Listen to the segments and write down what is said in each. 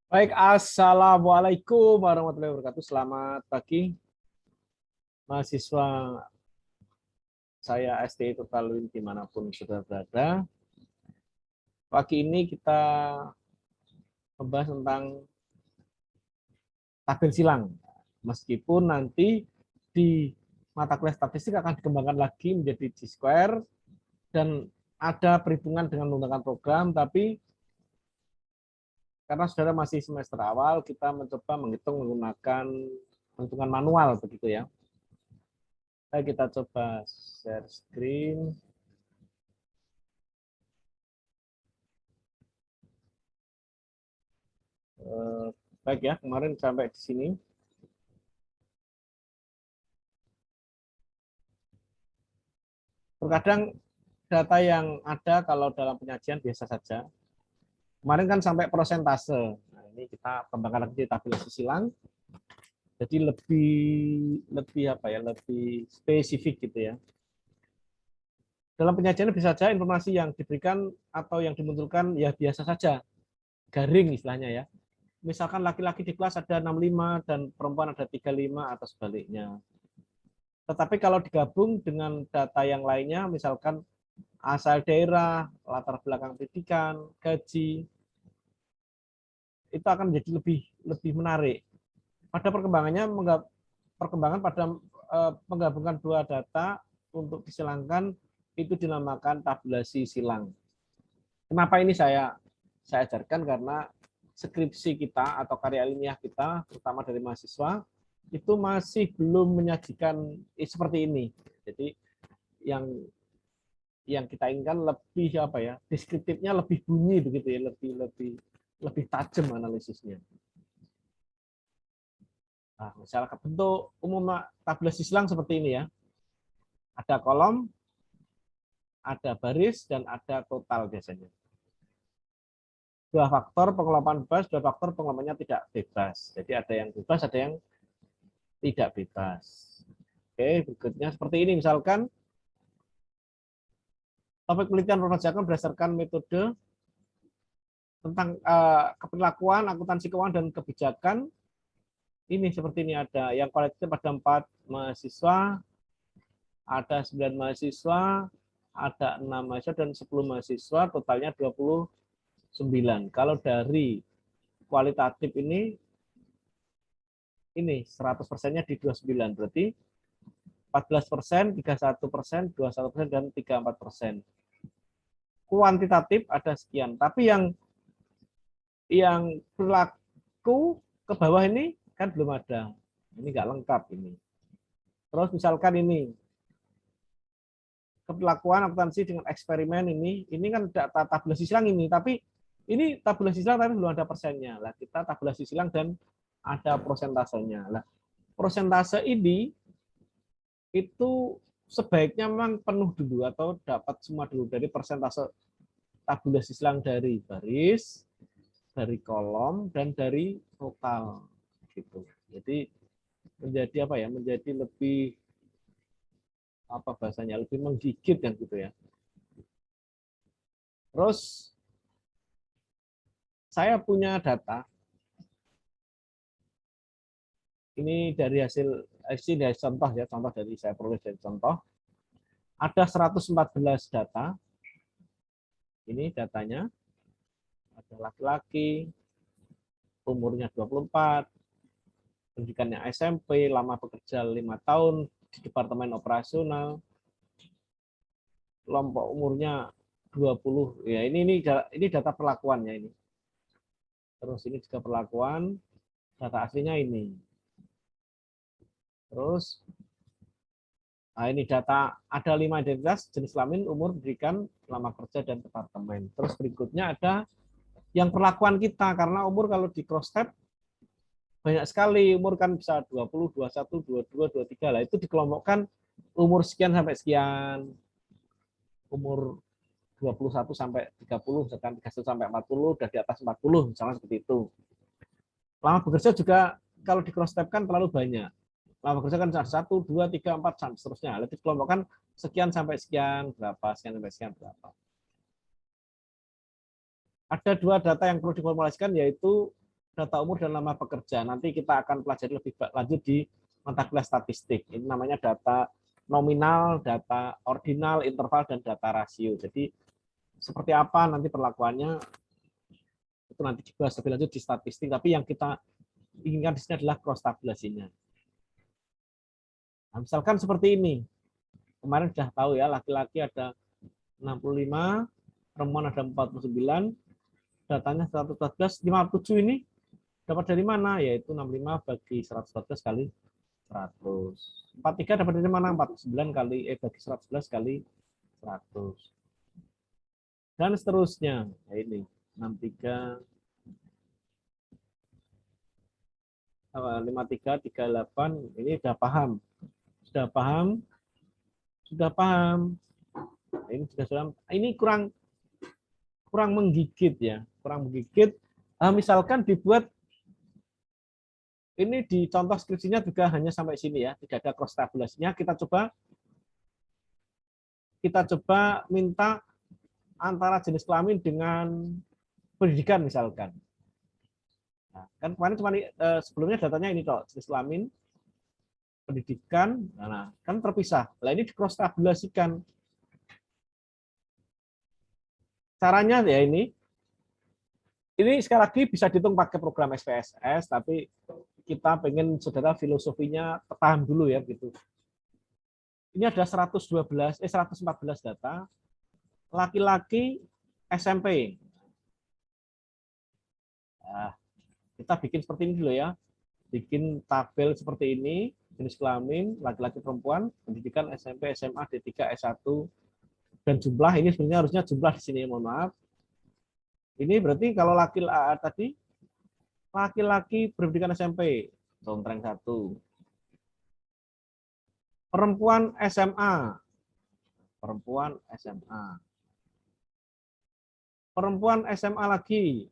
Baik, Assalamualaikum warahmatullahi wabarakatuh. Selamat pagi, mahasiswa saya STI Totaluin dimanapun sudah berada. Pagi ini kita membahas tentang tabel silang. Meskipun nanti di mata kuliah statistik akan dikembangkan lagi menjadi G-square dan ada perhitungan dengan menggunakan program, tapi karena saudara masih semester awal, kita mencoba menghitung menggunakan perhitungan manual begitu ya. Kita coba share screen. Baik ya, kemarin sampai di sini. Terkadang data yang ada kalau dalam penyajian biasa saja. Kemarin kan sampai persentase. Nah, ini kita kembangkan lagi di tabulasi silang. Jadi lebih apa ya, lebih spesifik gitu ya. Dalam penyajian bisa saja informasi yang diberikan atau yang dimunculkan ya biasa saja, garing istilahnya ya. Misalkan laki-laki di kelas ada 65 dan perempuan ada 35 atau sebaliknya. Tetapi kalau digabung dengan data yang lainnya, misalkan asal daerah, latar belakang pendidikan, gaji, itu akan menjadi lebih menarik. Pada perkembangan pada menggabungkan dua data untuk disilangkan itu dinamakan tabulasi silang. Kenapa ini saya ajarkan? Karena skripsi kita atau karya ilmiah kita, terutama dari mahasiswa, itu masih belum menyajikan seperti ini. Jadi yang kita inginkan lebih apa ya, deskriptifnya lebih bunyi begitu ya, lebih tajam analisisnya. Nah, misalnya bentuk umum tabulasi silang seperti ini ya. Ada kolom, ada baris, dan ada total biasanya. Dua faktor pengelolaan bebas, dua faktor pengelolaannya tidak bebas. Jadi ada yang bebas, ada yang tidak bebas. Oke, berikutnya seperti ini misalkan topik penelitian dikerjakan berdasarkan metode tentang keperilakuan, akuntansi keuangan dan kebijakan. Ini seperti ini ada yang kualitatif ada 4 mahasiswa, ada 9 mahasiswa, ada 6 mahasiswa dan 10 mahasiswa, totalnya 29. Kalau dari kualitatif ini 100%-nya di 29, berarti 14%, 31%, 21%, dan 34%. Kuantitatif ada sekian, tapi yang perilaku ke bawah ini kan belum ada. Ini nggak lengkap ini. Terus misalkan ini kepelakuan akuntansi dengan eksperimen ini kan data tabulasi silang ini, tapi ini tabulasi silang tapi belum ada persennya. Lah kita tabulasi silang dan ada prosentasenya. Lah prosentase ini itu sebaiknya memang penuh dulu atau dapat semua dulu dari persentase tabulasi silang dari baris, dari kolom dan dari total gitu. Jadi menjadi apa ya? Menjadi lebih apa bahasanya? Lebih menggigit kan gitu ya. Terus saya punya data ini dari hasil contoh ya, contoh dari saya peroleh dari contoh. Ada 114 data. Ini datanya. Ada laki-laki, umurnya 24, pendidikannya SMP, lama bekerja 5 tahun di departemen operasional, kelompok umurnya 20. Ya, ini data perlakuannya ini. Terus ini juga perlakuan, data aslinya ini. Terus nah ini data ada 5 identitas, jenis kelamin, umur, pendidikan, lama kerja dan departemen. Terus berikutnya ada yang perlakuan kita karena umur kalau di cross tab banyak sekali, umur kan bisa 20, 21, 22, 23 lah, itu dikelompokkan umur sekian sampai sekian, umur 21 sampai 30, misalkan 31 sampai 40, udah di atas 40, misalnya seperti itu. Lama bekerja juga kalau di cross tab kan terlalu banyak. Lama bekerja kan 1, 2, 3, 4, sampai seterusnya. Lalu dikelompokkan sekian sampai sekian, berapa, sekian sampai sekian, berapa. Ada dua data yang perlu diformulasikan, yaitu data umur dan lama bekerja. Nanti kita akan pelajari lebih lanjut di mata kuliah statistik. Ini namanya data nominal, data ordinal, interval, dan data rasio. Jadi seperti apa nanti perlakuannya itu nanti dibahas lebih lanjut di statistik. Tapi yang kita inginkan di sini adalah cross tabulasinya. Nah, misalkan seperti ini. Kemarin sudah tahu ya, laki-laki ada 65, perempuan ada 49, datanya 114, 57 ini dapat dari mana? Yaitu 65 bagi 114 kali 100. 43 dapat dari mana? 49 kali bagi 111 kali 100. Dan seterusnya. Nah, ini 63 53 38 ini sudah paham. Sudah paham? Sudah paham. Nah, ini sudah ini kurang menggigit ya, kurang menggigit. Misalkan dibuat ini di contoh skripsinya juga hanya sampai sini ya, tidak ada cross tabulasinya. Kita coba minta antara jenis kelamin dengan pendidikan misalkan. Nah, kan kemarin cuma sebelumnya datanya ini toh, jenis kelamin, pendidikan, nah kan terpisah. Nah ini di cross tabulasikan. Caranya ya ini sekali lagi bisa dihitung pakai program SPSS, tapi kita pengen saudara filosofinya paham dulu ya gitu. Ini ada 114 data laki-laki SMP. Nah, kita bikin seperti ini dulu ya. Bikin tabel seperti ini, jenis kelamin, laki-laki perempuan, pendidikan SMP, SMA, D3, S1 dan jumlah ini sebenarnya harusnya jumlah di sini, mohon maaf. Ini berarti kalau laki-laki berpendidikan SMP, rank 1. Perempuan SMA. Perempuan SMA. Perempuan SMA lagi.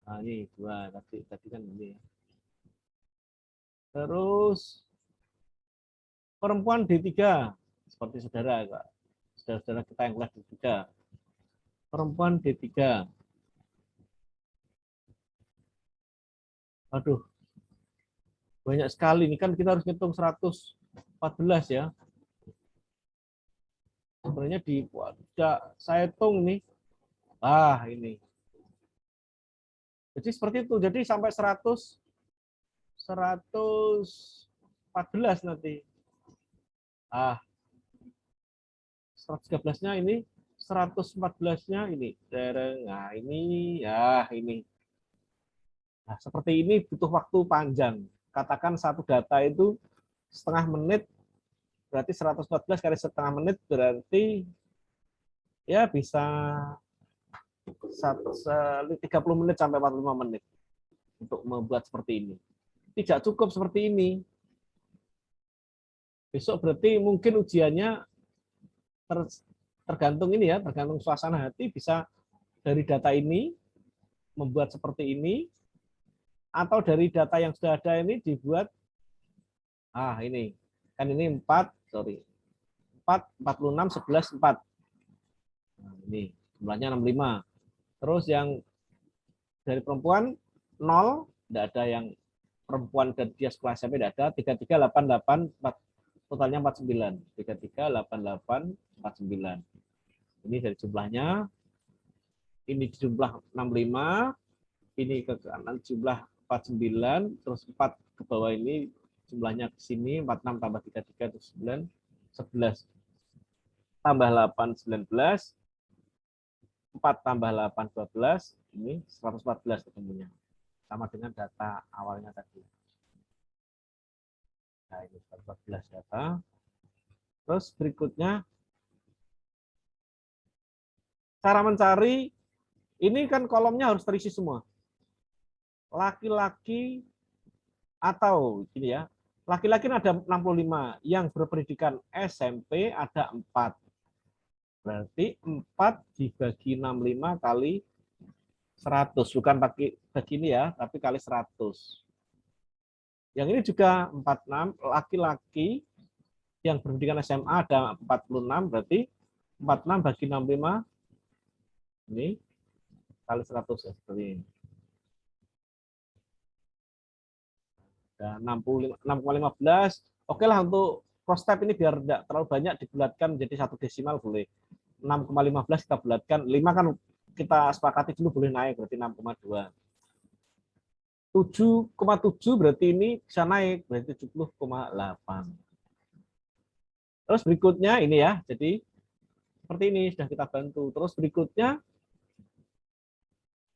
Nah, ini 2 tadi kan ini. Terus perempuan D3 seperti saudara kita yang kelas D3. Perempuan D3. Aduh, banyak sekali. Ini kan kita harus hitung 114 ya. Sebenarnya saya hitung nih. Ini. Jadi seperti itu. Jadi sampai 114 nanti. 113-nya ini, 114-nya ini. Nah, ini ya ini. Nah, seperti ini butuh waktu panjang. Katakan satu data itu setengah menit, berarti 114 kali setengah menit berarti ya bisa 30 menit sampai 45 menit untuk membuat seperti ini. Tidak cukup seperti ini. Besok berarti mungkin ujiannya tergantung ini ya, tergantung suasana hati, bisa dari data ini membuat seperti ini, atau dari data yang sudah ada ini dibuat ini kan ini 4 46 11 4. Nah, ini jumlahnya 65. Terus yang dari perempuan 0, tidak ada yang perempuan dan dia sekolah SMP, tidak ada. 33 88 4, totalnya 49. 33 88 49. Ini dari jumlahnya. Ini jumlah 65, ini ke kanan jumlah 49, terus 4 ke bawah ini jumlahnya ke sini 46 tambah 33 itu 9, 11 tambah 8 19, 4 tambah 8 12, ini 114 ketemunya. Sama dengan data awalnya tadi. Nah, ini 114 data. Terus berikutnya cara mencari, ini kan kolomnya harus terisi semua. Laki-laki atau gini ya, laki-laki ada 65, yang berpendidikan SMP ada 4. Berarti 4 dibagi 65 kali 100, bukan bagi ini ya, tapi kali 100. Yang ini juga 46, laki-laki yang berpendidikan SMA ada 46, berarti 46 bagi 65 ini kali 100 ya, seperti ini. Ada 6,15. Oke lah untuk cross step ini biar tidak terlalu banyak dibulatkan menjadi 1 desimal boleh. 6,15 kita bulatkan. 5 kan kita sepakati dulu boleh naik berarti 6,2. 7,7 berarti ini bisa naik berarti 70,8. Terus berikutnya ini ya. Jadi seperti ini sudah kita bantu. Terus berikutnya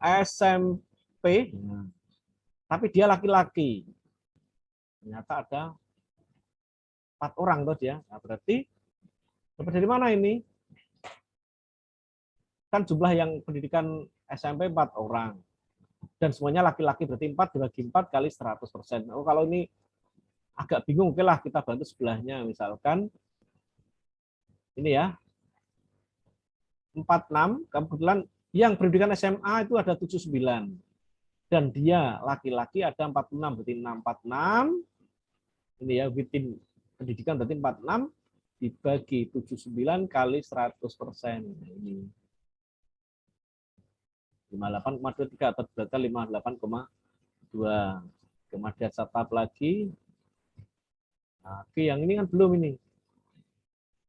SMP, tapi dia laki-laki. Ternyata ada 4 orang tuh dia. Nah, berarti dapat dari mana ini? Kan jumlah yang pendidikan SMP 4 orang. Dan semuanya laki-laki, berarti 4 dibagi 4 kali 100%. Oh, kalau ini agak bingung, oke lah kita bantu sebelahnya. Misalkan ini ya, 46, kebetulan yang pendidikan SMA itu ada 79. Dan dia laki-laki ada 46, berarti 646. Ini ya, within pendidikan berarti 46 dibagi 79 kali 100%. Nah, ini 58,23 atau berarti 58,2. Kemudian setap lagi. Nah, oke, yang ini kan belum ini.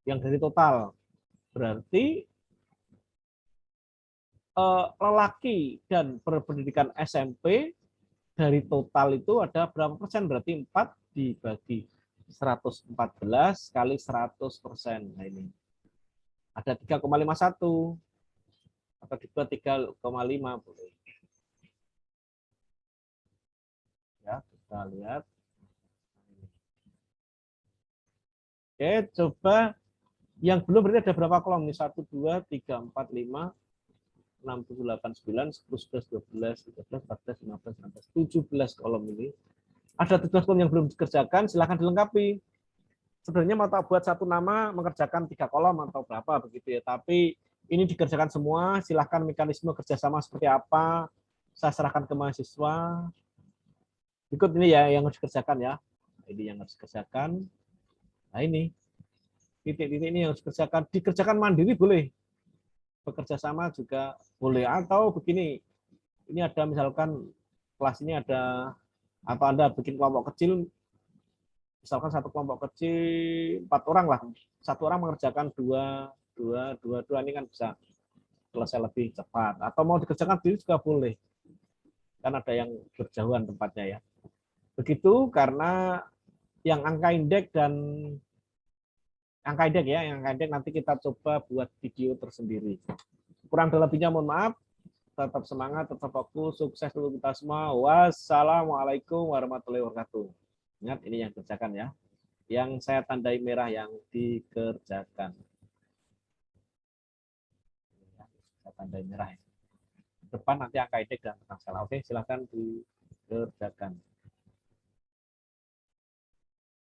Yang dari total. Berarti lelaki dan berpendidikan SMP dari total itu ada berapa persen? Berarti 4 dibagi 114 kali 100%. Nah, ini. Ada 3,51. Atau dibuat 3,5 boleh. Ya, kita lihat. Oke, coba yang belum berarti ada berapa kolom nih? 1, 2, 3, 4, 5, 6, 7, 8, 9, 10, 11, 12, 13, 14, 15, 16, 17 kolom ini. Ada 17 kolom yang belum dikerjakan, silahkan dilengkapi. Sebenarnya mau tak buat satu nama mengerjakan 3 kolom atau berapa begitu ya. Tapi ini dikerjakan semua, silahkan mekanisme kerjasama seperti apa, saya serahkan ke mahasiswa. Ikut ini ya yang harus dikerjakan ya. Ini yang harus dikerjakan. Nah ini titik-titik ini yang harus dikerjakan mandiri boleh, bekerja sama juga boleh, atau begini, ini ada misalkan kelas ini ada, atau Anda bikin kelompok kecil, misalkan satu kelompok kecil 4 orang lah, satu orang mengerjakan dua, ini kan bisa selesai lebih cepat, atau mau dikerjakan sendiri juga boleh, kan ada yang berjauhan tempatnya ya. Begitu karena yang angka indeks dan angka indeks ya, yang angka indeks nanti kita coba buat video tersendiri. Kurang dan lebihnya mohon maaf. Tetap semangat, tetap fokus, sukses untuk kita semua. Wassalamualaikum warahmatullahi wabarakatuh. Ingat ini yang kerjakan ya. Yang saya tandai merah yang dikerjakan. Saya tandai merah ya. Depan nanti angka indeks dan tentang skala. Oke, silakan dikerjakan.